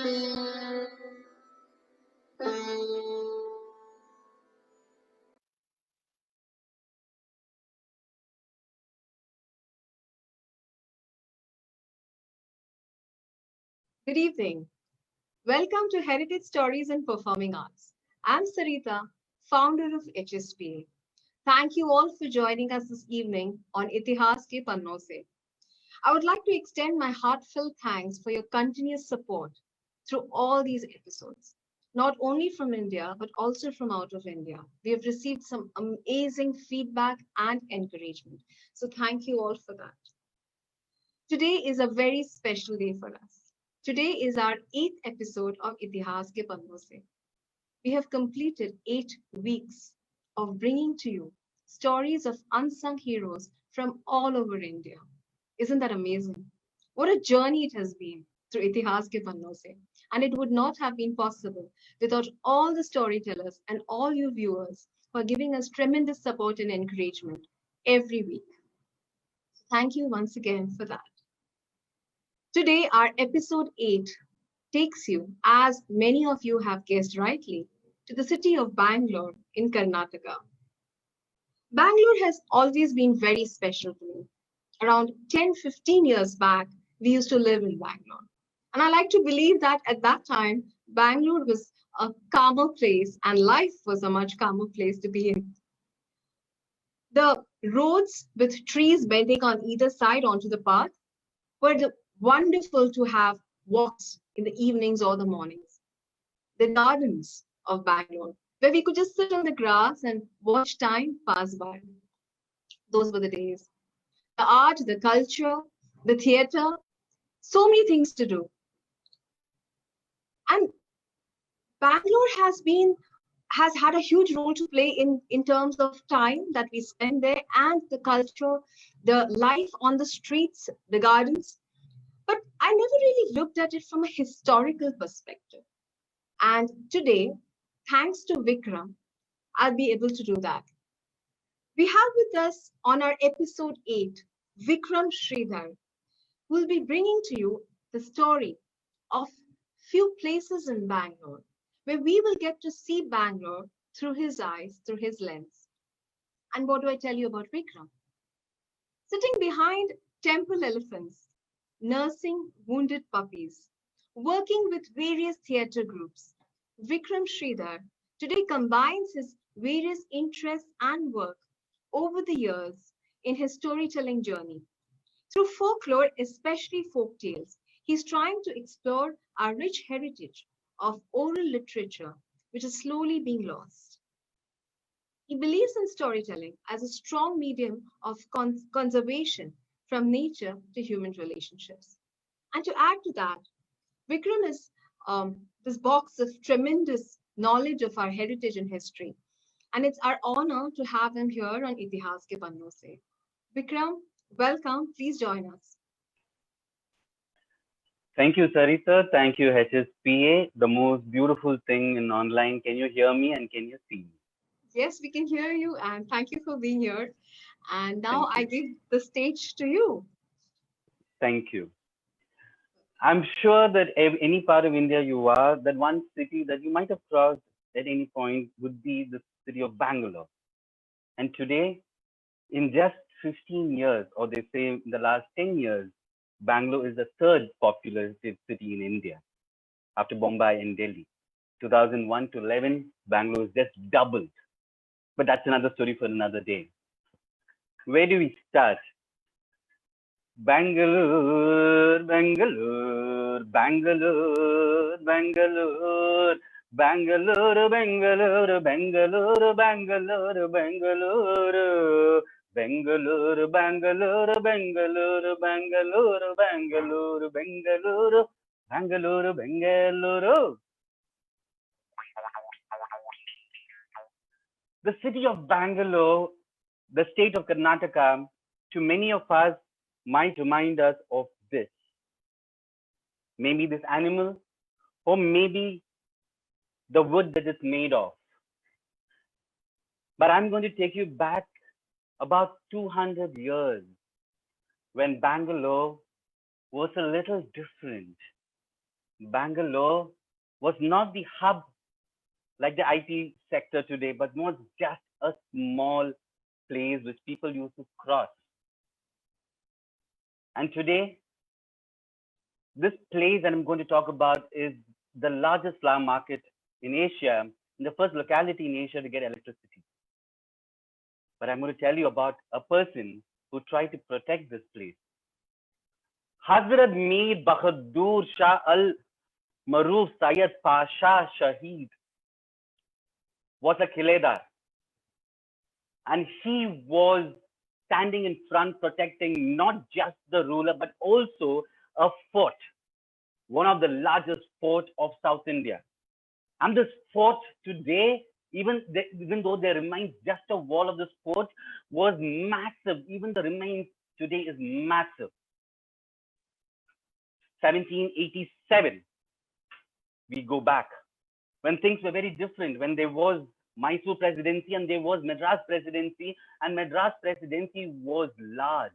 Good evening. Welcome to Heritage Stories in Performing Arts. I'm Sarita, founder of HSPA. Thank you all for joining us this evening on Itihas Ke Panno Se. I would like to extend my heartfelt thanks for your continuous support through all these episodes, not only from India, but also from out of India. We have received some amazing feedback and encouragement. So thank you all for that. Today is a very special day for us. Today is our 8th episode of Itihas Ke Panno Se. We have completed 8 weeks of bringing to you stories of unsung heroes from all over India. Isn't that amazing? What a journey it has been through Itihas Ke Panno Se. And it would not have been possible without all the storytellers and all you viewers for giving us tremendous support and encouragement every week. Thank you once again for that. Today, our episode 8 takes you, as many of you have guessed rightly, to the city of Bangalore in Karnataka. Bangalore has always been very special to me. Around 10-15 years back, we used to live in Bangalore. And I like to believe that at that time, Bangalore was a calmer place and life was a much calmer place to be in. The roads with trees bending on either side onto the path were wonderful to have walks in the evenings or the mornings. The gardens of Bangalore, where we could just sit on the grass and watch time pass by. Those were the days. The art, the culture, the theater, so many things to do. And Bangalore has had a huge role to play in terms of time that we spend there and the culture, the life on the streets, the gardens. But I never really looked at it from a historical perspective. And today, thanks to Vikram, I'll be able to do that. We have with us on our episode 8, Vikram Sridhar, who will be bringing to you the story of few places in Bangalore, where we will get to see Bangalore through his eyes, through his lens. And what do I tell you about Vikram? Sitting behind temple elephants, nursing wounded puppies, working with various theatre groups, Vikram Sridhar today combines his various interests and work over the years in his storytelling journey. Through folklore, especially folk tales, he's trying to explore our rich heritage of oral literature, which is slowly being lost. He believes in storytelling as a strong medium of conservation from nature to human relationships. And to add to that, Vikram is this box of tremendous knowledge of our heritage and history. And it's our honor to have him here on Itihas Ke Panno Se. Vikram, welcome. Please join us. Thank you, Sarita. Thank you, HSPA. The most beautiful thing in online. Can you hear me and can you see me? Yes, we can hear you, and thank you for being here. And now Thank I you. give the stage to you. Thank you. I'm sure that any part of India you are, that one city that you might have crossed at any point would be the city of Bangalore. And today, in just 15 years, or they say in the last 10 years, Bangalore is the third populated city in India after Bombay and Delhi. 2001 to 11, Bangalore is just doubled. But that's another story for another day. Where do we start? Bangalore, Bangalore, Bangalore, Bangalore, Bangalore, Bangalore, Bangalore, Bangalore, Bangalore, Bangalore, Bangalore, Bangalore, Bangalore, Bangalore, Bangalore, Bangalore, Bangalore. The city of Bangalore, the state of Karnataka, to many of us might remind us of this. Maybe this animal, or maybe the wood that it's made of. But I'm going to take you back about 200 years when Bangalore was a little different. Bangalore was not the hub like the IT sector today, but was just a small place which people used to cross. And today, this place that I'm going to talk about is the largest flower market in Asia, and the first locality in Asia to get electricity. But I'm going to tell you about a person who tried to protect this place. Hazrat Mir Bahadur Shah Al Maruf Syed Pasha Shaheed was a Khiledar, and he was standing in front protecting not just the ruler but also a fort, one of the largest forts of South India. And this fort today, even though there remains just a wall of this fort, was massive. Even the remains today is massive. 1787, we go back, when things were very different, when there was Mysore presidency and there was Madras presidency, and Madras presidency was large.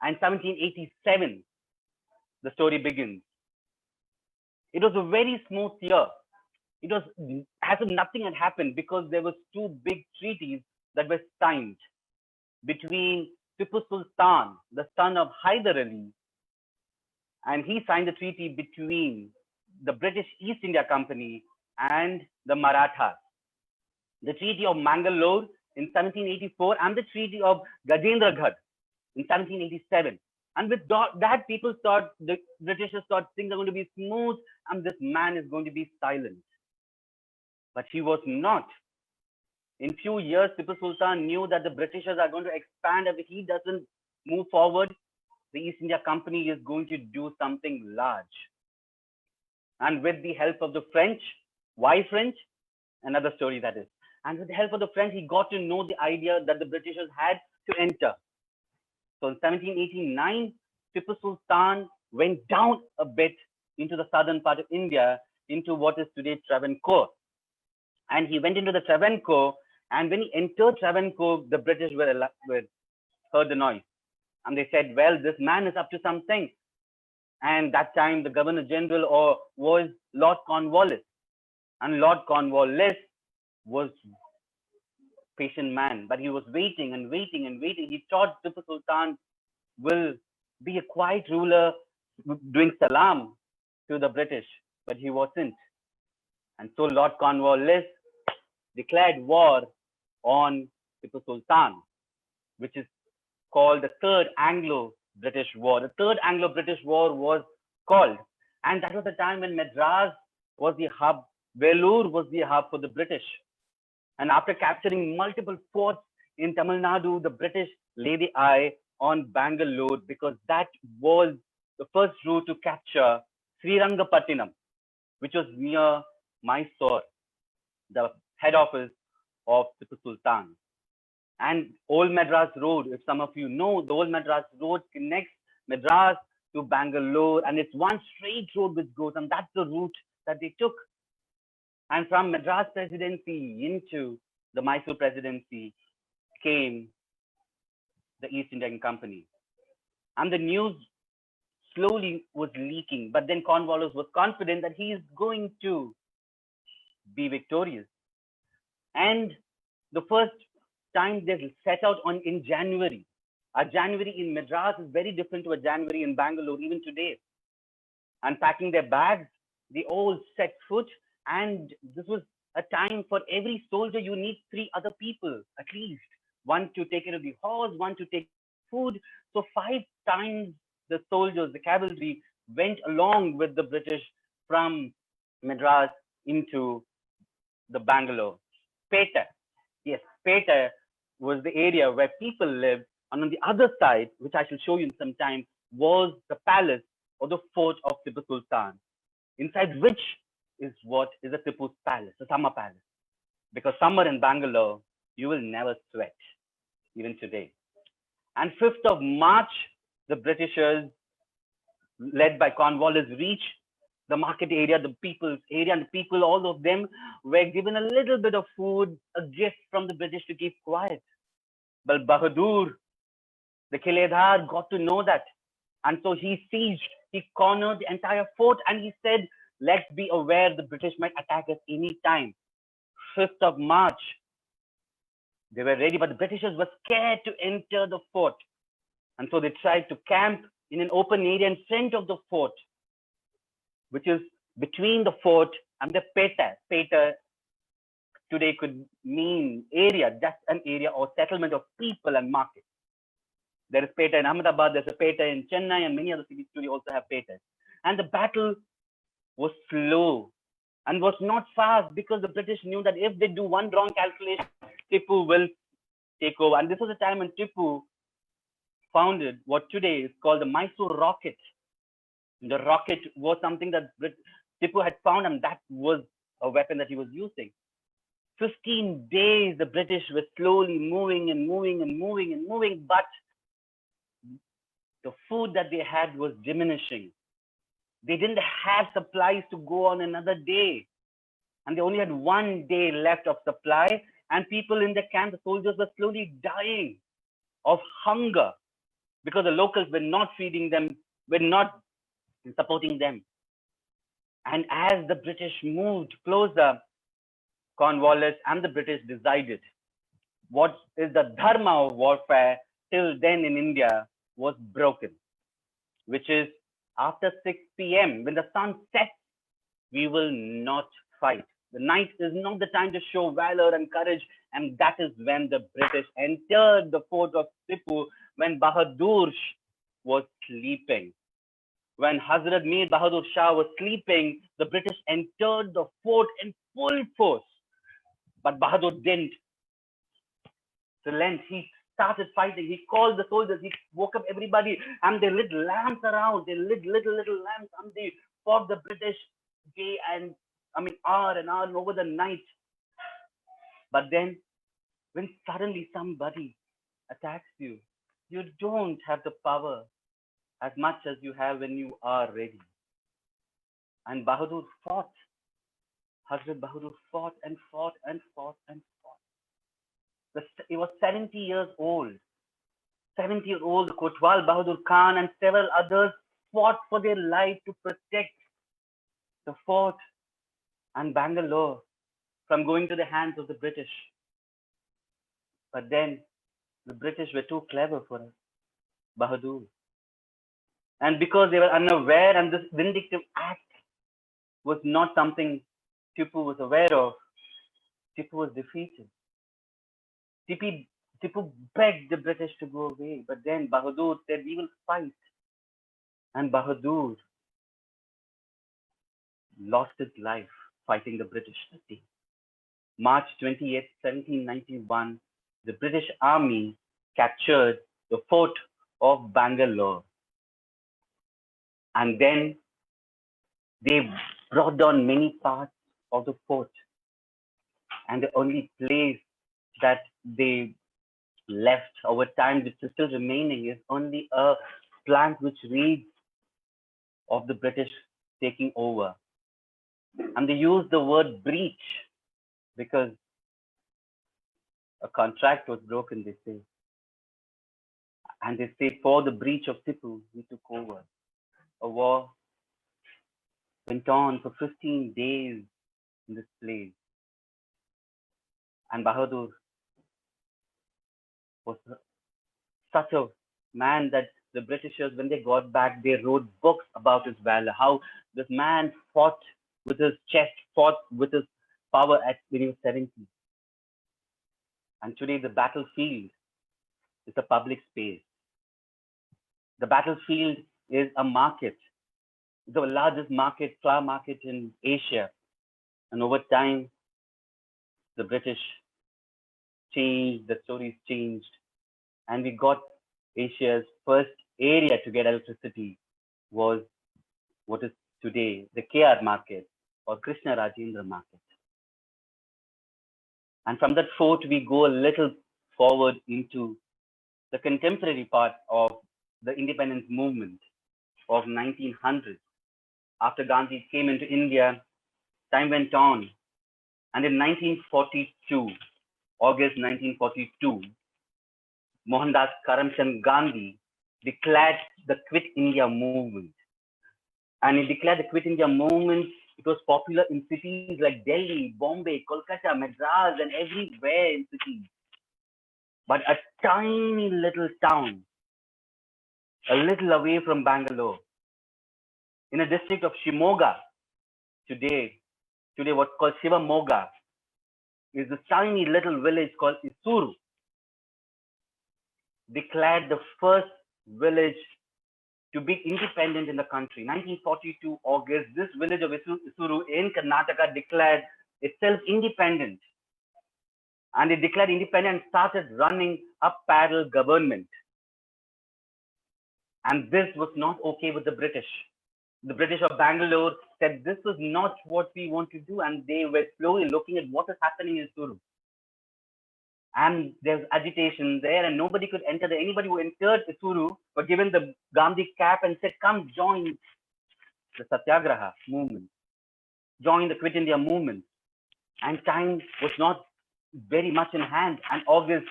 And 1787, the story begins. It was a very smooth year. It was as if nothing had happened because there was two big treaties that were signed between Tipu Sultan, the son of Hyder Ali, and he signed the treaty between the British East India Company and the Marathas. The Treaty of Mangalore in 1784 and the Treaty of Gajendraghad in 1787. And with that, people thought, the Britishers thought things are going to be smooth and this man is going to be silent. But he was not. In few years, Tipu Sultan knew that the Britishers are going to expand. If he doesn't move forward, the East India Company is going to do something large. And with the help of the French, why French? Another story that is. And with the help of the French, he got to know the idea that the Britishers had to enter. So in 1789, Tipu Sultan went down a bit into the southern part of India, into what is today Travancore. And he went into the Travancore, and when he entered Travancore, the British heard the noise. And they said, well, this man is up to something. And that time, the Governor General was Lord Cornwallis. And Lord Cornwallis was a patient man, but he was waiting and waiting and waiting. He thought Tipu Sultan will be a quiet ruler doing salam to the British, but he wasn't. And so Lord Cornwallis declared war on Tipu Sultan, which is called the Third Anglo-British War. The Third Anglo-British War was called, and that was the time when Madras was the hub, Vellore was the hub for the British. And after capturing multiple forts in Tamil Nadu, the British laid the eye on Bangalore because that was the first route to capture Srirangapattinam, which was near Mysore, the head office of Tipu Sultan. And Old Madras Road, if some of you know, the Old Madras Road connects Madras to Bangalore, and it's one straight road which goes, and that's the route that they took. And from Madras presidency into the Mysore presidency came the East Indian Company. And the news slowly was leaking, but then Cornwallis was confident that he is going to be victorious. And the first time they set out in January. A January in Madras is very different to a January in Bangalore, even today. Unpacking their bags, they all set foot, and this was a time for every soldier. You need 3 other people at least, one to take care of the horse, one to take food. So 5 times the soldiers, the cavalry, went along with the British from Madras into the Bangalore. Peta, yes, Peta was the area where people lived, and on the other side, which I shall show you in some time, was the palace or the fort of Tipu Sultan, inside which is what is the Tipu's palace, the summer palace. Because summer in Bangalore, you will never sweat, even today. And 5th of March, the Britishers, led by Cornwallis, reached the market area, the people's area, and the people, all of them were given a little bit of food, a gift from the British to keep quiet. But Bahadur, the Khiledar, got to know that. And so he sieged He cornered the entire fort and he said, let's be aware the British might attack us any time. 5th of March, they were ready, but the Britishers were scared to enter the fort. And so they tried to camp in an open area in front of the fort, which is between the fort and the Peta. Peta today could mean area, just an area or settlement of people and market. There is Peta in Ahmedabad, there's a Peta in Chennai, and many other cities today also have Petas. And the battle was slow and was not fast because the British knew that if they do one wrong calculation, Tipu will take over. And this was a time when Tipu founded what today is called the Mysore rocket. The rocket was something that Tipu had found, and that was a weapon that he was using. 15 days, the British were slowly moving and moving and moving and moving, but the food that they had was diminishing. They didn't have supplies to go on another day. And they only had 1 day left of supply. And people in the camp, the soldiers, were slowly dying of hunger because the locals were not feeding them, were not supporting them. And as the British moved closer, Cornwallis and the British decided what is the dharma of warfare till then in India was broken, which is after 6 p.m. when the sun sets, we will not fight. The night is not the time to show valor and courage, and that is when the British entered the fort of Tipu when Bahadur was sleeping. When Hazrat Mir Bahadur Shah was sleeping, the British entered the fort in full force. But Bahadur didn't relent. He started fighting. He called the soldiers. He woke up everybody, and they lit lamps around. They lit little lamps, and they fought the British day and hour and hour and over the night. But then, when suddenly somebody attacks you, you don't have the power as much as you have when you are ready. And Bahadur fought. Hazrat Bahadur fought and fought and fought and fought. He was 70 years old. 70-year-old Kotwal Bahadur Khan and several others fought for their life to protect the fort and Bangalore from going to the hands of the British. But then the British were too clever for Bahadur. And because they were unaware, and this vindictive act was not something Tipu was aware of, Tipu was defeated. Tipu begged the British to go away, but then Bahadur said, we will fight. And Bahadur lost his life fighting the British that day. March 28, 1791, the British Army captured the fort of Bangalore. And then they brought down many parts of the fort. And the only place that they left over time, which is still remaining, is only a plant which reads of the British taking over. And they use the word breach because a contract was broken, they say. And they say for the breach of Tipu, we took over. A war went on for 15 days in this place. And Bahadur was such a man that the Britishers, when they got back, they wrote books about his valor, how this man fought with his chest, fought with his power when he was 70. And today the battlefield is a public space. The battlefield is a market, the largest market, flower market in Asia. And over time, the British changed, the stories changed, and we got Asia's first area to get electricity was what is today the KR market or Krishna Rajendra market. And from that fort, we go a little forward into the contemporary part of the independence movement of 1900. After Gandhi came into India, time went on. And in 1942, August 1942, Mohandas Karamchand Gandhi declared the Quit India movement. And he declared the Quit India movement. It was popular in cities like Delhi, Bombay, Kolkata, Madras, and everywhere in cities. But a tiny little town, a little away from Bangalore, in a district of Shimoga, today what's called Shivamoga, is this tiny little village called Isuru, declared the first village to be independent in the country. 1942 August, this village of Isuru in Karnataka declared itself independent. And it declared independent and started running a parallel government. And this was not okay with the British. The British of Bangalore said this was not what we want to do, and they were slowly looking at what is happening in Isuru. And there's agitation there, and nobody could enter there. Anybody who entered Isuru were given the Gandhi cap and said, come join the Satyagraha movement, join the Quit India movement. And time was not very much in hand, and August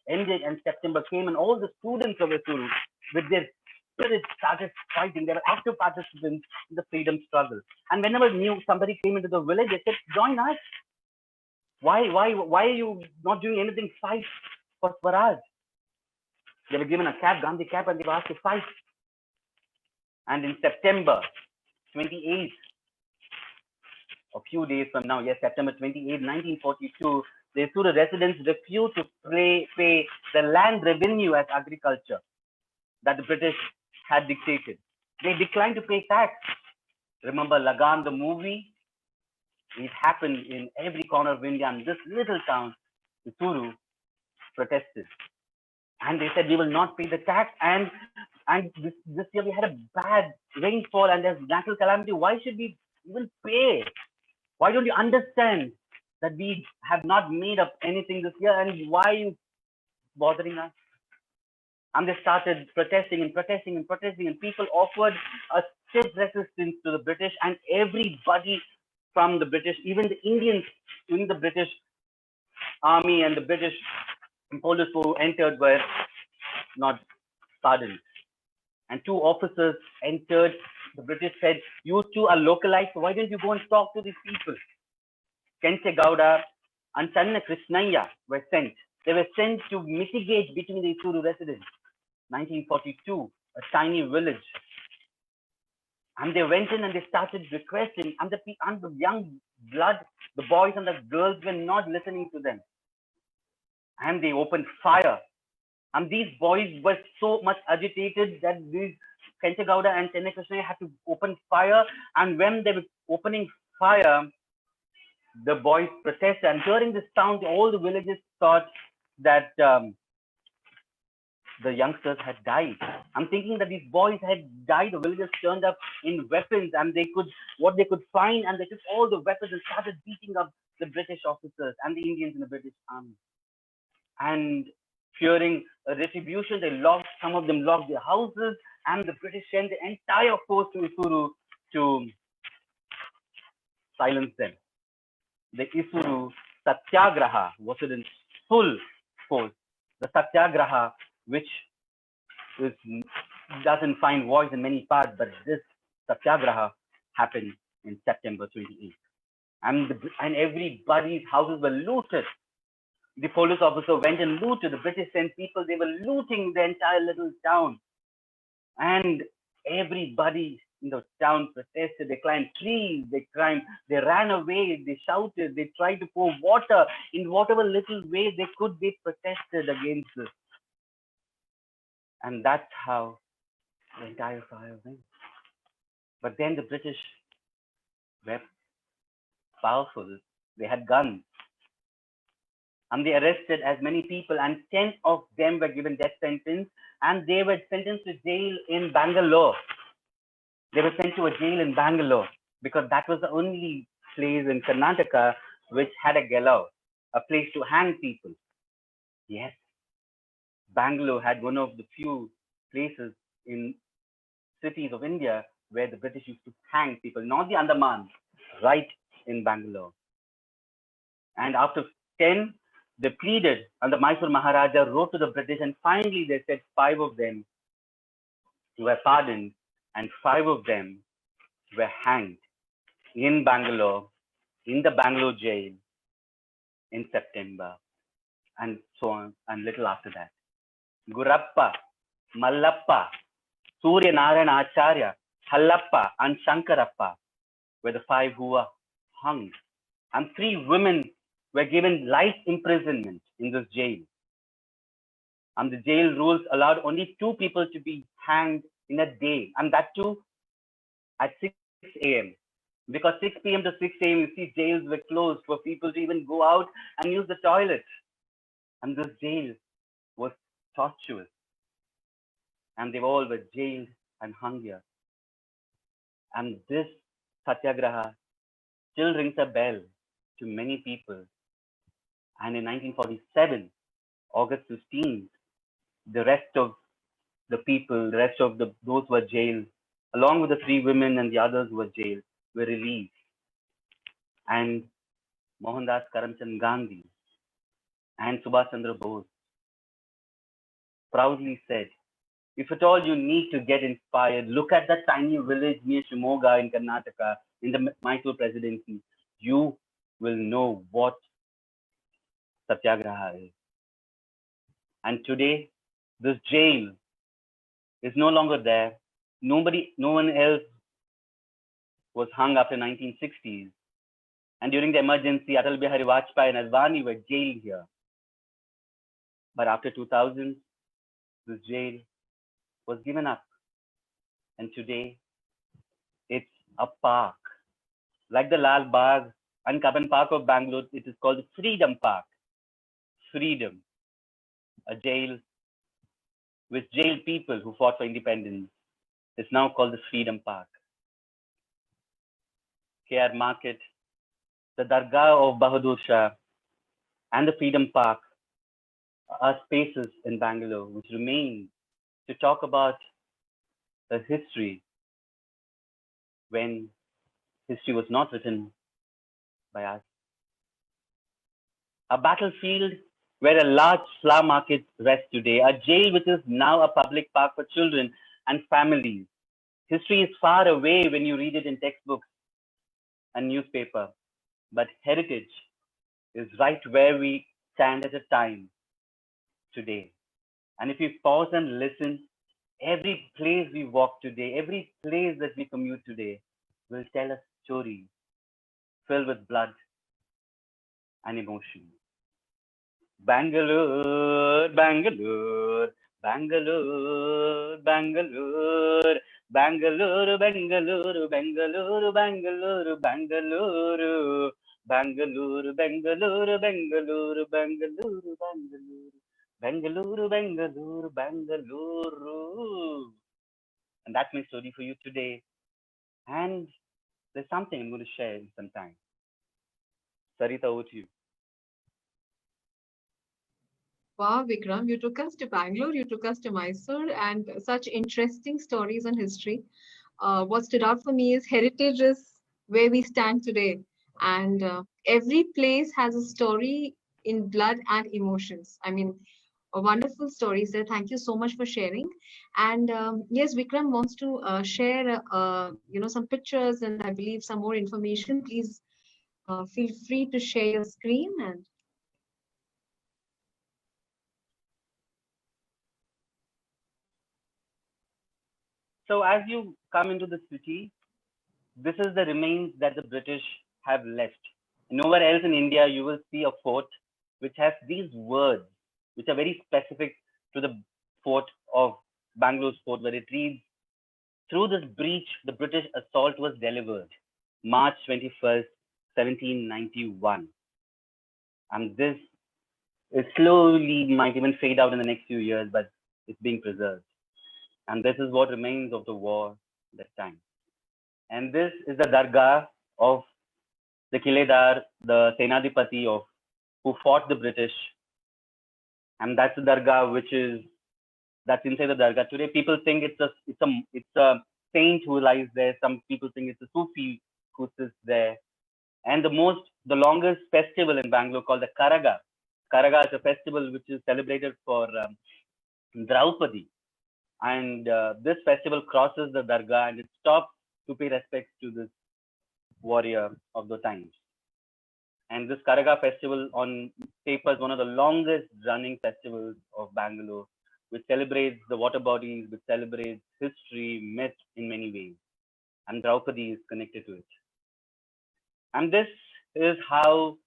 ended and September came, and all the students of Isuru, with their spirit, started fighting. They were active participants in the freedom struggle. And whenever somebody came into the village, they said, join us. Why are you not doing anything? Fight for Swaraj. They were given a cap, Gandhi cap, and they were asked to fight. And in September 28th, a few days from now, yes, September 28, 1942, the Isuru residents refused to pay the land revenue as agriculture that the British had dictated. They declined to pay tax. Remember Lagan, the movie? It happened in every corner of India, and this little town, Isuru, protested. And they said, we will not pay the tax. And this year we had a bad rainfall and there's natural calamity. Why should we even pay? Why don't you understand that we have not made up anything this year, and why are you bothering us? And they started protesting, and people offered a stiff resistance to the British, and everybody from the British, even the Indians in the British army and the British police who entered were not pardoned. And two officers entered. The British said, you two are localized, so why don't you go and talk to these people? Kenchegowda and Channa Krishnaya were sent. They were sent to mitigate between the Isuru residents. 1942, a tiny village. And they went in and they started requesting, and the young blood, the boys and the girls were not listening to them. And they opened fire. And these boys were so much agitated that these Kenchegowda and Channa Krishnaya had to open fire. And when they were opening fire, the boys protested. And during this town, all the villagers thought that the youngsters had died. I'm thinking that these boys had died. The villagers turned up in weapons, and what they could find, and they took all the weapons and started beating up the British officers and the Indians in the British army. And fearing a retribution, some of them locked their houses, and the British sent the entire force to Isuru to silence them. The Isuru Satyagraha was in full force. The Satyagraha, which doesn't find voice in many parts, but this Satyagraha happened in September 28th. And everybody's houses were looted. The police officer went and looted. The British sent people, they were looting the entire little town. And everybody in the town protested. They climbed trees, they ran away, they shouted, they tried to pour water. In whatever little way they could, they protested against this. And that's how the entire fire went. But then the British were powerful. They had guns. And they arrested as many people, and 10 of them were given death sentence, and they were sentenced to jail in Bangalore. They were sent to a jail in Bangalore because that was the only place in Karnataka which had a gallows, a place to hang people. Yes, Bangalore had one of the few places in cities of India where the British used to hang people, not the Andaman, right in Bangalore. And after 10, they pleaded, and the Mysore Maharaja wrote to the British, and finally they said 5 of them were pardoned, and 5 of them were hanged in Bangalore, in the Bangalore jail in September, and so on, and little after that. Gurappa, Mallappa, Surya Narayana Acharya, Hallappa, and Shankarappa were the five who were hung, and three women were given life imprisonment in this jail. And the jail rules allowed only two people to be hanged in a day, and that too at 6 a.m. Because 6 p.m. to 6 a.m., you see, jails were closed for people to even go out and use the toilet. And this jail was tortuous, and they all were jailed and hung here. And this satyagraha still rings a bell to many people. And in 1947, August 15th, the rest of the people, the rest of those who were jailed, along with the three women and the others who were jailed, were released. And Mohandas Karamchand Gandhi and Subhash Chandra Bose proudly said, if at all you need to get inspired, look at that tiny village near Shimoga in Karnataka, in the Mysore presidency. You will know what Satyagraha is. And today, this jail is no longer there. No one else was hung after 1960s. And during the emergency, Atal Bihari Vajpayee and Advani were jailed here. But after 2000, this jail was given up. And today, it's a park. Like the Lal Bagh and Cubbon Park of Bangalore, it is called the Freedom Park. Freedom. A jail which jailed people who fought for independence. It's now called the Freedom Park. KR Market, the Dargah of Bahadur Shah, and the Freedom Park are spaces in Bangalore which remain to talk about a history when history was not written by us. A battlefield where a large flower market rests today, a jail which is now a public park for children and families. History is far away when you read it in textbooks and newspaper, but heritage is right where we stand at a time today. And if we pause and listen, every place we walk today, every place that we commute today will tell a story filled with blood and emotion. Bangalore, Bangalore, Bangalore, Bangalore, Bangalore, Bangalore, Bangalore, Bangalore, Bangalore, Bangalore, Bangalore, Bangalore, Bangalore, Bangalore, Bangalore, Bangalore, Bangalore. And that's my story for you today. And there's something I'm going to share in some time. Sarita, over to you. Wow, Vikram, you took us to Bangalore, you took us to Mysore, and such interesting stories on history. What stood out for me is heritage is where we stand today, and every place has a story in blood and emotions. I mean, a wonderful story, sir. Thank you so much for sharing. And yes, Vikram wants to share, some pictures and I believe some more information. Please feel free to share your screen and. So as you come into the city, this is the remains that the British have left. Nowhere else in India you will see a fort which has these words, which are very specific to the fort of Bangalore's fort, where it reads, through this breach, the British assault was delivered, March 21st, 1791. And this is slowly might even fade out in the next few years, but it's being preserved. And this is what remains of the war that time. And this is the Dargah of the Kiledar, the Senadipati of who fought the British. And that's the Dargah that's inside the Dargah. Today people think it's a saint who lies there. Some people think it's a Sufi who sits there. And the longest festival in Bangalore called the Karaga. Karaga is a festival which is celebrated for Draupadi. And this festival crosses the Dargah and it stops to pay respects to this warrior of the times. And this Karaga festival on paper is one of the longest running festivals of Bangalore, which celebrates the water bodies, which celebrates history, myth in many ways. And Draupadi is connected to it. And this is how,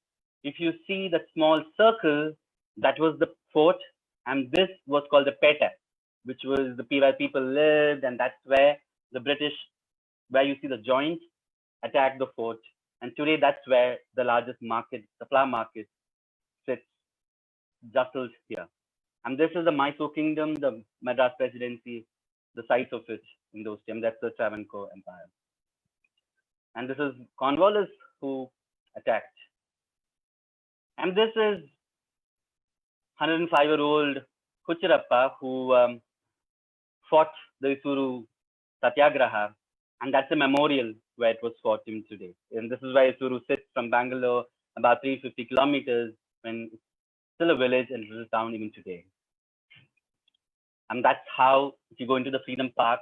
if you see the small circle, that was the fort, and this was called the Peta, which was where people lived, and that's where the British, where you see the joint, attacked the fort. And today, that's where the largest market, the flower market, sits, jostled here. And this is the Mysore Kingdom, the Madras Presidency, the site of it in those times. That's the Travancore Empire. And this is Cornwallis who attacked. And this is 105-year-old Kuchirappa who fought the Isuru Satyagraha, and that's a memorial where it was fought in today. And this is where Isuru sits from Bangalore, about 350 kilometers, when it's still a village and little town even today. And that's how, if you go into the Freedom Park,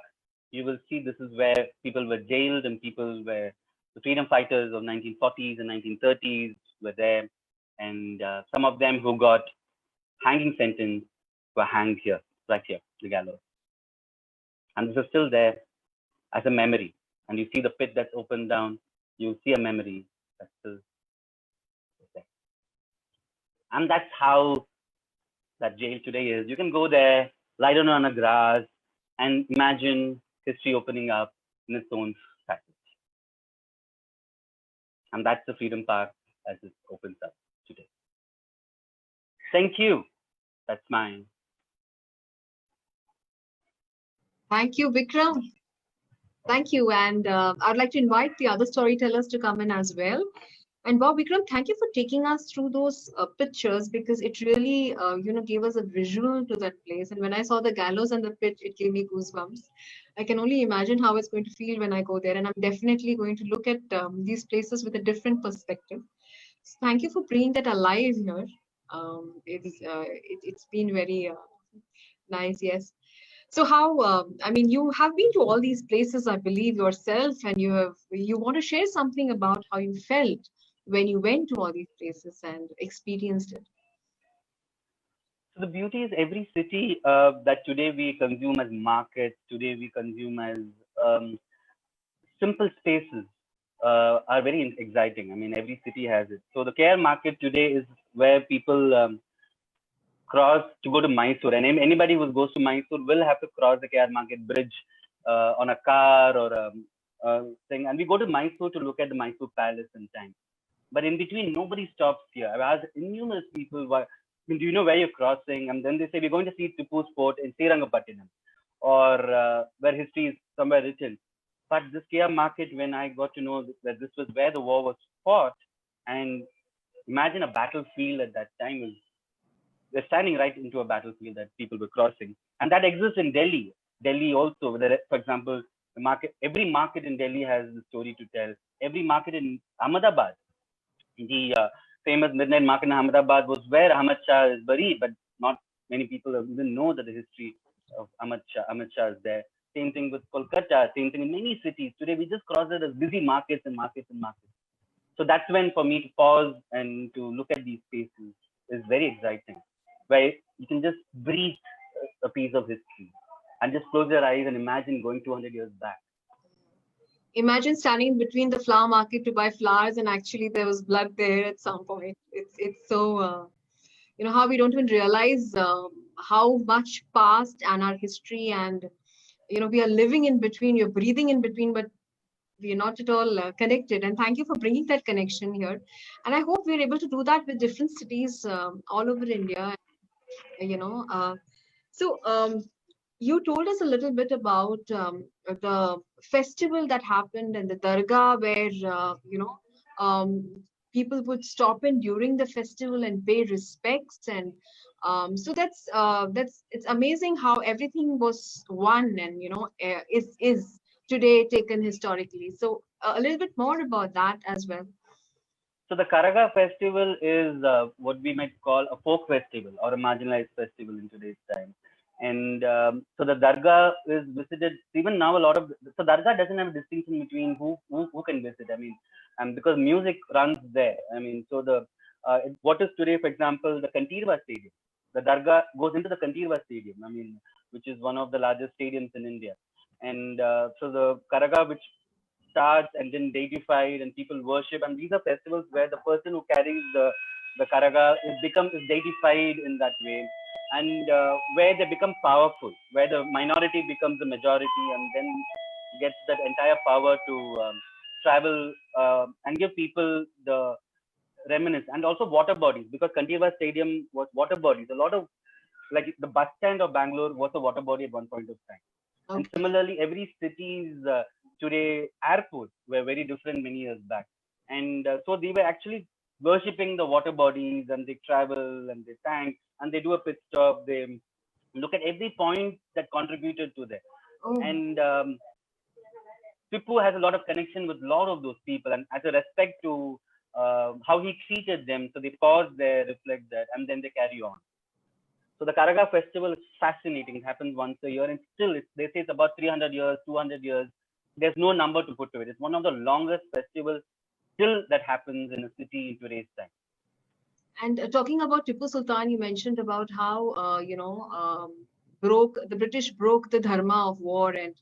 you will see this is where people were jailed and people were, the freedom fighters of 1940s and 1930s were there. And some of them who got hanging sentence were hanged here, right here, the gallows. And this is still there as a memory. And you see the pit that's opened down, you see a memory that's still there. And that's how that jail today is. You can go there, lie down on the grass, and imagine history opening up in its own passage. And that's the Freedom Park as it opens up today. Thank you. That's mine. Thank you, Vikram. Thank you. And I'd like to invite the other storytellers to come in as well. And Bob, Vikram, thank you for taking us through those pictures, because it really, gave us a visual to that place. And when I saw the gallows and the pit, it gave me goosebumps. I can only imagine how it's going to feel when I go there. And I'm definitely going to look at these places with a different perspective. So thank you for bringing that alive here. It's been very nice, yes. So how, you have been to all these places, I believe, yourself, and you want to share something about how you felt when you went to all these places and experienced it. So the beauty is every city that today we consume as markets, today we consume as simple spaces are very exciting. I mean, every city has it. So the KR market today is where people cross to go to Mysore, and anybody who goes to Mysore will have to cross the KR market bridge on a car or a thing. And we go to Mysore to look at the Mysore Palace in time. But in between, nobody stops here. I've asked numerous people, do you know where you're crossing? And then they say, we're going to see Tipu's fort in Srirangapattinam, or where history is somewhere written. But this KR market, when I got to know that this was where the war was fought, and imagine a battlefield at that time, we're standing right into a battlefield that people were crossing. And that exists in Delhi. Delhi also, for example, every market in Delhi has a story to tell. Every market in Ahmedabad, the famous midnight market in Ahmedabad, was where Ahmad Shah is buried, but not many people even know that the history of Ahmad Shah is there. Same thing with Kolkata, same thing in many cities. Today, we just cross it as busy markets and markets and markets. So that's when, for me, to pause and to look at these spaces is very exciting, where you can just breathe a piece of history and just close your eyes and imagine going 200 years back. Imagine standing between the flower market to buy flowers, and actually there was blood there at some point. It's so, how we don't even realize how much past and our history, and we are living in between. You're breathing in between, but we are not at all connected. And thank you for bringing that connection here. And I hope we're able to do that with different cities all over India. So you told us a little bit about the festival that happened and the dargah where people would stop in during the festival and pay respects, and so that's it's amazing how everything was one, and is today taken historically. So a little bit more about that as well. So the Karaga festival is what we might call a folk festival or a marginalized festival in today's time. And so the dargah is visited even now. A lot of so dargah doesn't have a distinction between who can visit. I mean, because music runs there. I mean, so the what is today, for example, the Kantirva Stadium. The dargah goes into the Kantirva Stadium. I mean, which is one of the largest stadiums in India. And so the Karaga, which starts and then deified and people worship, and these are festivals where the person who carries the Karaga is deified in that way, and where they become powerful, where the minority becomes the majority, and then gets that entire power to travel and give people the reminisce, and also water bodies, because Kandiva Stadium was water bodies. A lot of, like, the bus stand of Bangalore was a water body at one point of time. And Okay. similarly, every city's today airports were very different many years back. And so they were actually worshipping the water bodies, and they travel and they thank and they do a pit stop. They look at every point that contributed to that. Oh, And Tipu has a lot of connection with a lot of those people, and as a respect to how he treated them, so they pause there, reflect that, and then they carry on. So the Karaga festival is fascinating. It happens once a year, and still, they say it's about 300 years, 200 years. There's no number to put to it. It's one of the longest festivals still that happens in a city in today's time. and talking about Tipu Sultan, you mentioned about how broke the British broke the dharma of war and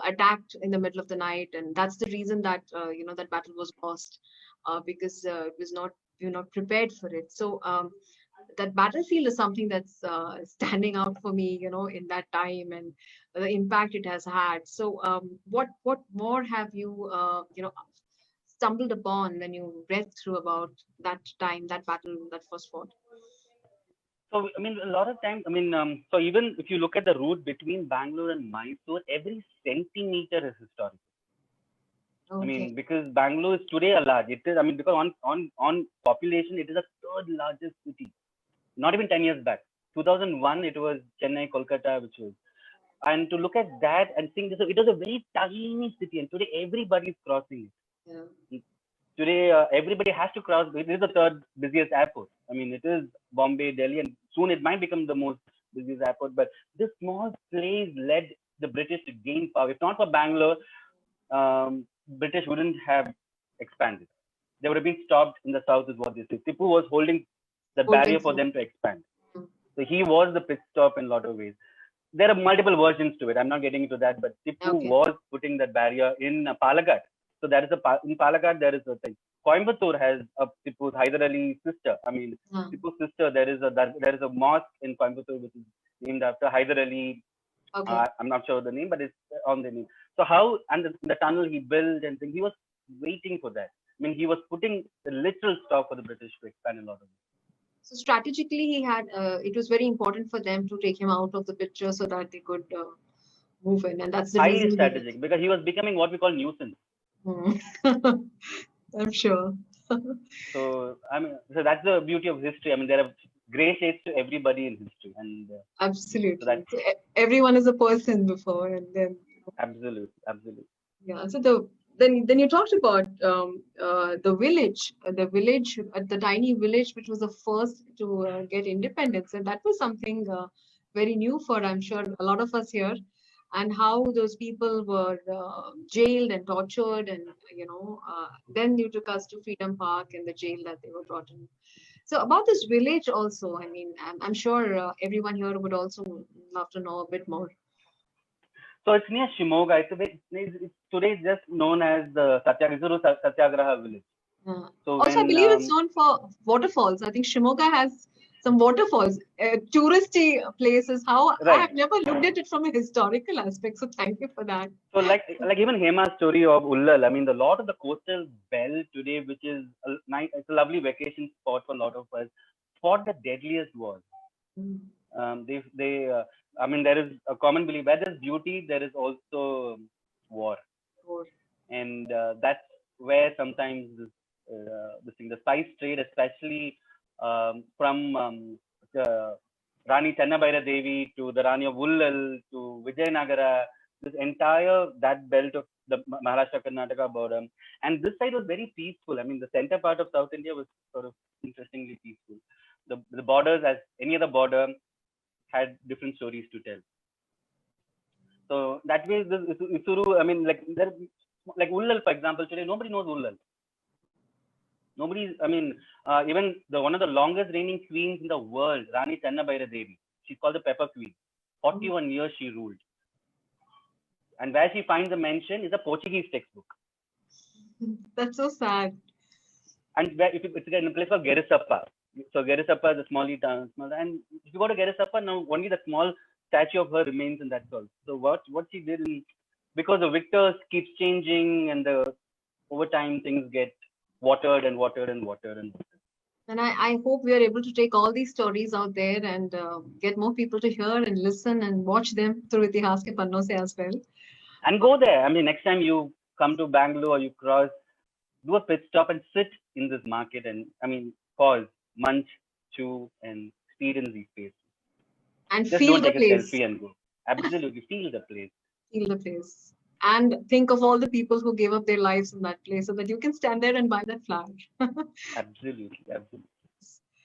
attacked in the middle of the night, and that's the reason that that battle was lost because it was not we were not prepared for it. So that battlefield is something that's standing out for me, in that time and the impact it has had. So what more have you stumbled upon when you read through about that time, that battle that was fought? So, I mean, a lot of times, I mean, so even if you look at the route between Bangalore and Mysore, every centimeter is historical. I Okay. mean, because Bangalore is today a large. It is, I mean, because on population, it is a third largest city. Not even 10 years back. 2001, it was Chennai, Kolkata, which was. And to look at that and think this, it was a very tiny city, and today everybody is crossing Yeah. it. Today, everybody has to cross. It is the third busiest airport. I mean, it is Bombay, Delhi, and soon it might become the most busiest airport. But this small place led the British to gain power. If not for Bangalore, British wouldn't have expanded. They would have been stopped in the south, is what they say. Tipu was holding the Holding barrier for through. them to expand. Mm. So he was the pit stop in a lot of ways. There are multiple versions to it. I'm not getting into that, but Tipu Okay. was putting that barrier in Palakkad. So there is in Palakkad there is a thing. Coimbatore has a Tipu's Hyder Ali's sister. I mean, Uh, Tipu's sister. There is a mosque in Coimbatore which is named after Hyder Ali. okay. I'm not sure the name, but it's on the name. So how, and the tunnel he built and things, he was waiting for that. I mean, he was putting the literal stop for the British to expand a lot of it. So strategically, it was very important for them to take him out of the picture so that they could move in, and that's the Highly reason he was. strategic, because he was becoming what we call nuisance. Hmm. I'm sure. So I mean, so that's the beauty of history. I mean, there are gray shades to everybody in history, and so Absolutely. that's So everyone is a person before, and then absolute, absolute. yeah. So then you talked about the village, the tiny village, which was the first to get independence, and that was something very new for, I'm sure, a lot of us here, and how those people were jailed and tortured, and then you took us to Freedom Park and the jail that they were brought in. So about this village also, I mean, I'm sure everyone here would also love to know a bit more. So it's near Shimoga. It's today just known as the Satyagraha village. So Also, I when believe it's known for waterfalls. I think Shimoga has some waterfalls, touristy places. How I right, have never looked at it from a historical aspect. So thank you for that. so like even Hema's story of Ullal, I mean, the lot of the coastal belt today, which is a nice, it's a lovely vacation spot for a lot of us. Fought the deadliest wars. Mm. I mean, there is a common belief where there's beauty, there is also war, Or- and that's where sometimes this thing, the spice trade, especially from Rani Channabhaira Devi to the Rani of Ullal to Vijayanagara, this entire that belt of the Maharashtra Karnataka border, and this side was very peaceful. I mean, the center part of South India was sort of interestingly peaceful. The borders, as any other border, had different stories to tell. So that means this Isuru, I mean, like Ullal, for example, today nobody knows Ullal. Nobody, I mean, even one of the longest reigning queens in the world, Rani Channabhaira Devi, she's called the Pepper Queen. 41 years she ruled. And where she finds a mention is a Portuguese textbook. That's so sad. And where, it's in a place called Gerisappa. So Gerisappa is a small town. And if you go to Gerisappa, now only the small statue of her remains in that soil. So what she did, because the victors keeps changing and over time things get watered and watered and watered and watered. And I hope we are able to take all these stories out there and get more people to hear and listen and watch them through Itihas Ke Panno se as well. And go there. I mean, next time you come to Bangalore or you cross, do a pit stop and sit in this market and, I mean, pause, munch, chew, and experience these places. And just feel don't the take place. a selfie and go. Absolutely, feel the place. Feel the place. And think of all the people who gave up their lives in that place so that you can stand there and buy that flag. Absolutely, absolutely.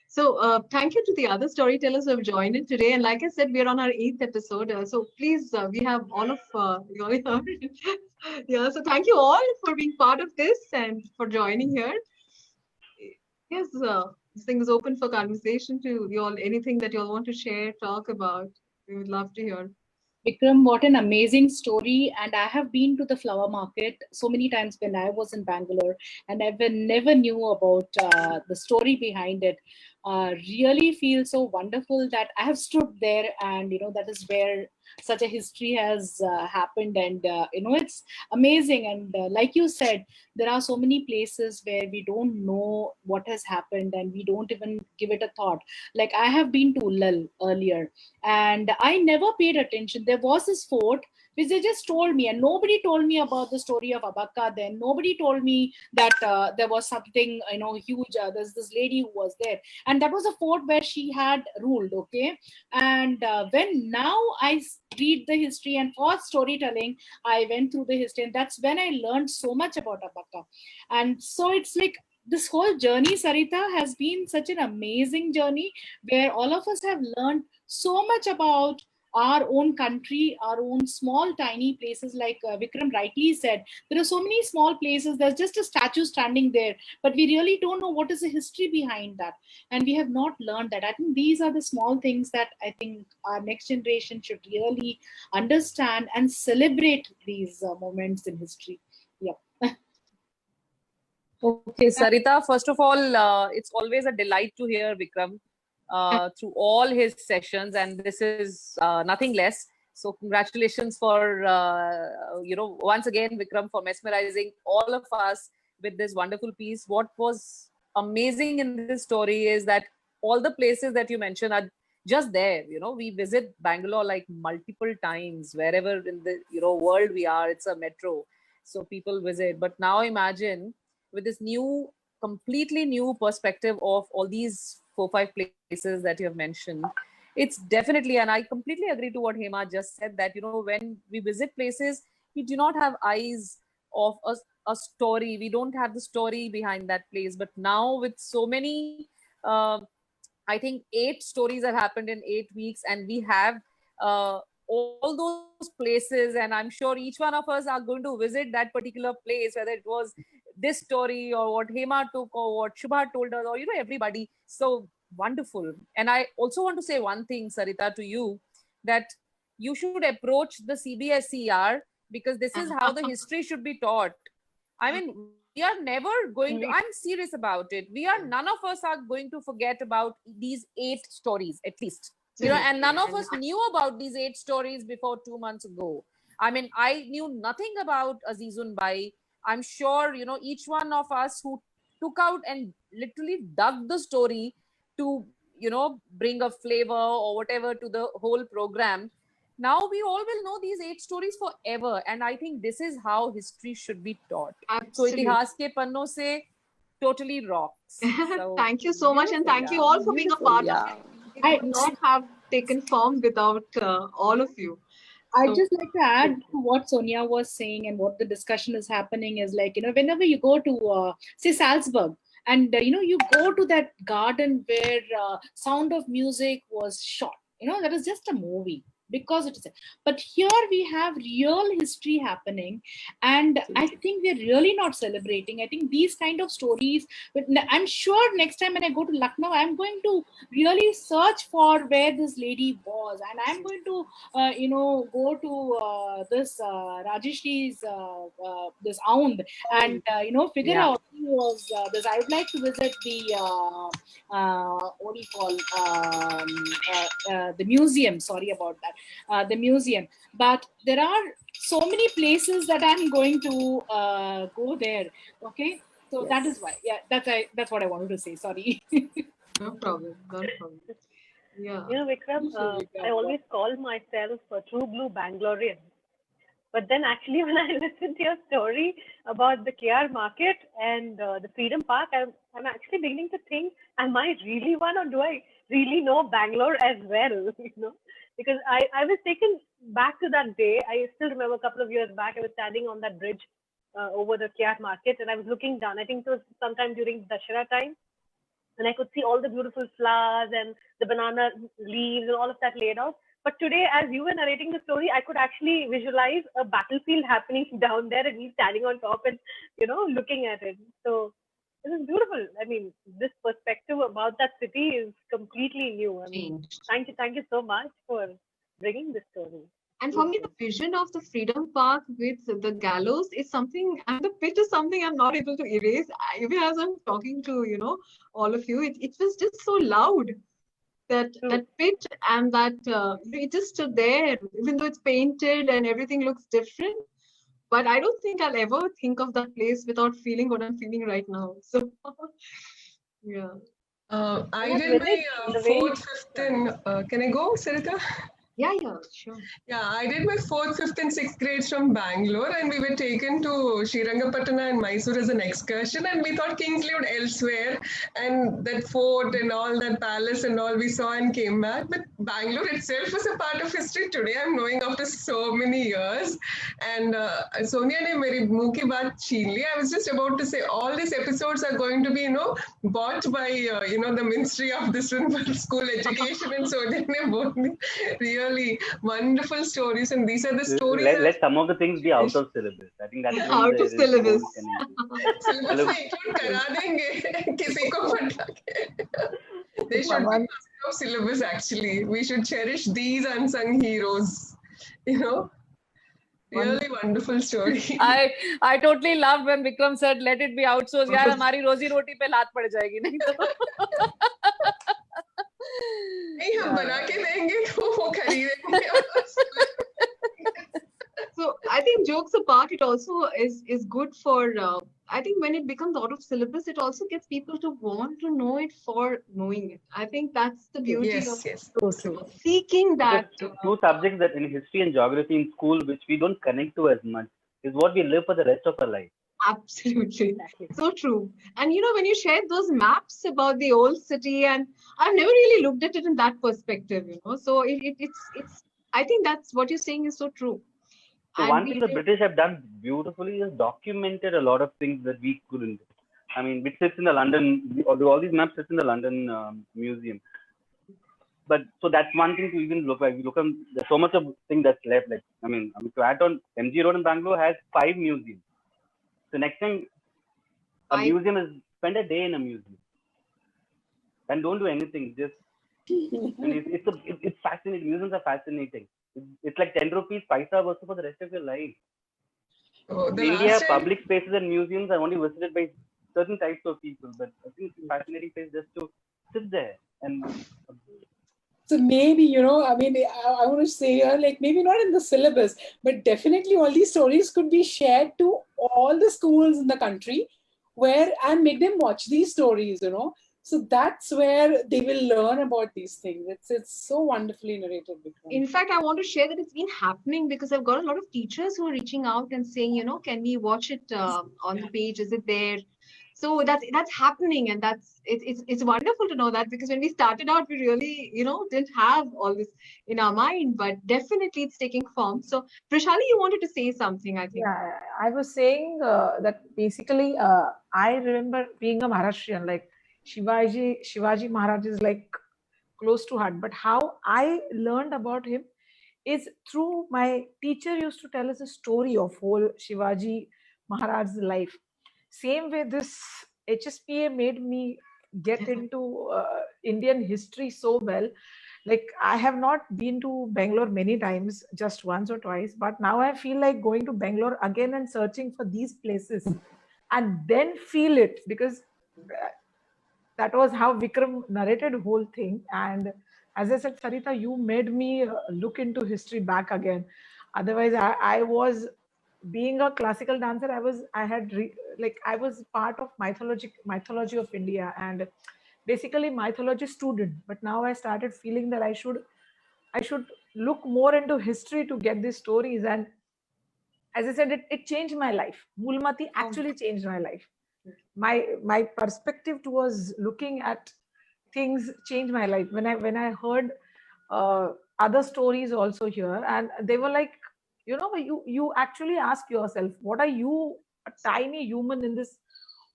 So thank you to the other storytellers who have joined in today. And like I said, we are on our 8th episode. So please, we have all of you all here. Yeah, so thank you all for being part of this and for joining here. Yes, this thing is open for conversation to you all. Anything that you all want to share, talk about, we would love to hear. Vikram, what an amazing story. And I have been to the flower market so many times when I was in Bangalore, and I never knew about the story behind it. Really feel so wonderful that I have stood there, and that is where such a history has happened. And it's amazing. And like you said, there are so many places where we don't know what has happened and we don't even give it a thought. Like I have been to Ullal earlier, and I never paid attention. There was this fort which they just told me, and nobody told me about the story of Abakka then. Nobody told me that there was something, huge. There's this lady who was there, and that was a fort where she had ruled, okay? And when now I read the history, and for storytelling, I went through the history, and that's when I learned so much about Abakka. And so it's like, this whole journey, Sarita, has been such an amazing journey where all of us have learned so much about our own country, our own small, tiny places. Like Vikram rightly said, there are so many small places. There's just a statue standing there, but we really don't know what is the history behind that. And we have not learned that. I think these are the small things that I think our next generation should really understand and celebrate these moments in history. Yeah. Okay, Sarita, first of all, it's always a delight to hear Vikram through all his sessions, and this is nothing less. So congratulations for, once again, Vikram, for mesmerizing all of us with this wonderful piece. What was amazing in this story is that all the places that you mentioned are just there. We visit Bangalore like multiple times, wherever in the world we are. It's a metro, so people visit. But now imagine with this completely new perspective of all these 4-5 places that you have mentioned. It's definitely, and I completely agree to what Hema just said, that when we visit places, we do not have eyes of a story. We don't have the story behind that place. But now with so many, I think 8 stories have happened in 8 weeks, and we have all those places, and I'm sure each one of us are going to visit that particular place, whether it was this story or what Hema took or what Shubha told us, or everybody. So wonderful. And I also want to say one thing, Sarita, to you, that you should approach the CBSER, because this is how the history should be taught. I mean, we are never going to, I'm serious about it, none of us are going to forget about these 8 stories at least. And none of us knew about these 8 stories before 2 months ago. I mean, I knew nothing about Azizun Bai. I'm sure, each one of us who took out and literally dug the story to, bring a flavor or whatever to the whole program. Now we all will know these 8 stories forever. And I think this is how history should be taught. Absolutely. So Itihas Ke Panno se totally rocks. So, thank you so much. And thank you all for being a part of it. It would not have taken form without all of you. I'd just like to add to what Sonia was saying, and what the discussion is happening is like, whenever you go to, say, Salzburg, and, you go to that garden where Sound of Music was shot, that is just a movie because it is. But here we have real history happening, and I think we're really not celebrating. I think these kind of stories. But I'm sure next time when I go to Lucknow, I'm going to really search for where this lady was, and I'm going to go to this Rajeshri's this Aund, and figure Yeah. out who was this. I would like to visit the what do you call the museum. Sorry about that, the museum. But there are so many places that I'm going to go there. Okay, so that is why. Yeah, that's what I wanted to say. Sorry. No problem. No problem. Yeah. Vikram, I always call myself a true blue Bangalorean. But then actually when I listened to your story about the KR market and the Freedom Park, I'm actually beginning to think, am I really one, or do I really know Bangalore as well? Because I was taken back to that day. I still remember a couple of years back, I was standing on that bridge over the KR market, and I was looking down. I think it was sometime during Dashera time. And I could see all the beautiful flowers and the banana leaves and all of that laid out. But today, as you were narrating the story, I could actually visualize a battlefield happening down there and me standing on top and, looking at it. So it was beautiful. I mean, this perspective about that city is completely new. I mean, thank you so much for bringing this story. And for me, the vision of the Freedom Park with the gallows is something, and the pit is something I'm not able to erase. Even as I'm talking to, all of you, it was just so loud. That pit and that, it just stood there, even though it's painted and everything looks different. But I don't think I'll ever think of that place without feeling what I'm feeling right now. So, yeah. I did my fourth, fifth, and can I go, Sarita? Yeah, sure. Yeah, I did my fourth, fifth, and sixth grades from Bangalore, and we were taken to Srirangapatna and Mysore as an excursion, and we thought Kings lived elsewhere, and that fort and all that palace and all we saw and came back. But Bangalore itself was a part of history. Today I'm knowing after so many years. And Sonia ne meri muh ki baat chhin li. I was just about to say all these episodes are going to be, bought by, the Ministry of this School Education, and Sonia ne bought me really wonderful stories, and these are the stories. Let some of the things be out of syllabus. I think that's out of syllabus. Syllabus में include करा देंगे किसी को पता के. They should be part of syllabus. Actually, we should cherish these unsung heroes. Really wonderful story. I totally loved when Vikram said, "Let it be outsourced." यार हमारी रोजी रोटी पे लात पड़ जाएगी नहीं तो. नहीं हम बना के देंगे तो वो खरीदेंगे. So I think jokes apart, it also is good for. I think when it becomes out of syllabus, it also gets people to want to know it for knowing it. I think that's the beauty of seeking that. Two subjects that in history and geography in school, which we don't connect to as much, is what we live for the rest of our life. Absolutely. So true. And when you shared those maps about the old city, and I've never really looked at it in that perspective, so it's I think that's what you're saying is so true. So one thing the British have done beautifully is documented a lot of things that we couldn't. I mean, which sits in the London, all these maps sit in the London Museum. But so that's one thing to even look at. There's so much of thing that's left. Like, I mean, to add on, MG Road in Bangalore has 5 museums. So next time a museum is, spend a day in a museum and don't do anything. Just it's fascinating. Museums are fascinating. It's like 10 rupees paisa also for the rest of your life. In India, public spaces and museums are only visited by certain types of people, but I think it's a fascinating place just to sit there and. So maybe, I mean, I want to say, like, maybe not in the syllabus, but definitely all these stories could be shared to all the schools in the country and make them watch these stories, So that's where they will learn about these things. It's so wonderfully narrated. In fact, I want to share that it's been happening because I've got a lot of teachers who are reaching out and saying, can we watch it on the page? Is it there? So that's happening, and it's wonderful to know that, because when we started out, we really didn't have all this in our mind, but definitely it's taking form. So Prashali, you wanted to say something, I think. Yeah, I was saying that basically I remember being a Maharashtrian, like Shivaji Maharaj is like close to heart. But how I learned about him is through my teacher used to tell us a story of whole Shivaji Maharaj's life. Same way this HSPA made me get into Indian history so well. Like, I have not been to Bangalore many times, just once or twice, but now I feel like going to Bangalore again and searching for these places and then feel it, because that was how Vikram narrated whole thing. And as I said, Sarita, you made me look into history back again. Otherwise, I was, being a classical dancer, I was part of mythology of India, and basically mythology student. But now I started feeling that I should look more into history to get these stories. And as I said, it changed my life. Moolmati actually changed my life. My perspective towards looking at things changed my life when I heard other stories also here, and they were like, you actually ask yourself, what are you, a tiny human in this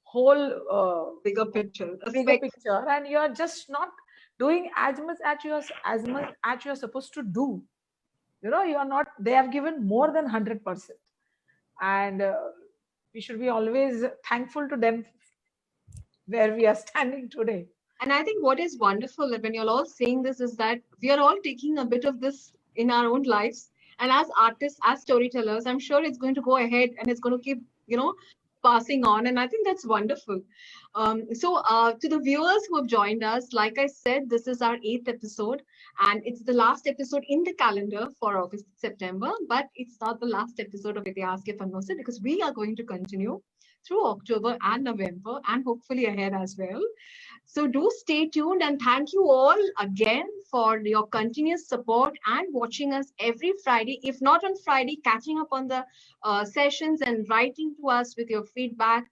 whole bigger picture, and you're just not doing as much as you're supposed to do. You're not. They have given more than 100%, and we should be always thankful to them where we are standing today. And I think what is wonderful when you're all saying this is that we are all taking a bit of this in our own lives. And as artists, as storytellers, I'm sure it's going to go ahead and it's going to keep, passing on. And I think that's wonderful. So to the viewers who have joined us, like I said, this is our 8th episode, and it's the last episode in the calendar for August, September, but it's not the last episode of Itihas Ke Panno Se, because we are going to continue through October and November, and hopefully ahead as well. So do stay tuned, and thank you all again for your continuous support and watching us every Friday. If not on Friday, catching up on the sessions and writing to us with your feedback.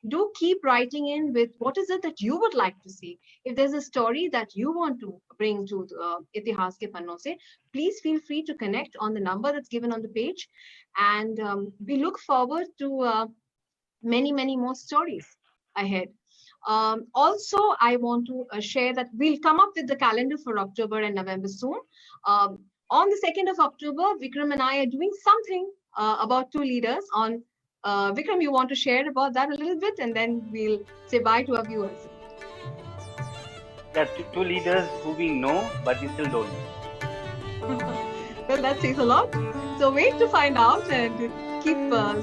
Do keep writing in with what is it that you would like to see. If there's a story that you want to bring to Itihas Ke Panno Se, please feel free to connect on the number that's given on the page. And we look forward to many, many more stories ahead. Also, I want to share that we'll come up with the calendar for October and November soon. On the 2nd of October, Vikram and I are doing something about two leaders on Vikram, you want to share about that a little bit, and then we'll say bye to our viewers. Yeah, two leaders who we know, but we still don't know. Well, that says a lot. So wait to find out, and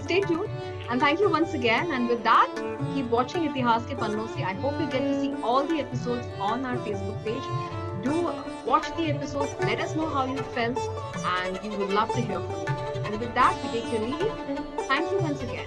stay tuned. And thank you once again. And with that, keep watching Itihas Ke Panno Se. I hope you get to see all the episodes on our Facebook page. Do watch the episodes. Let us know how you felt, and we would love to hear from you. And with that, we take your leave. Thank you once again.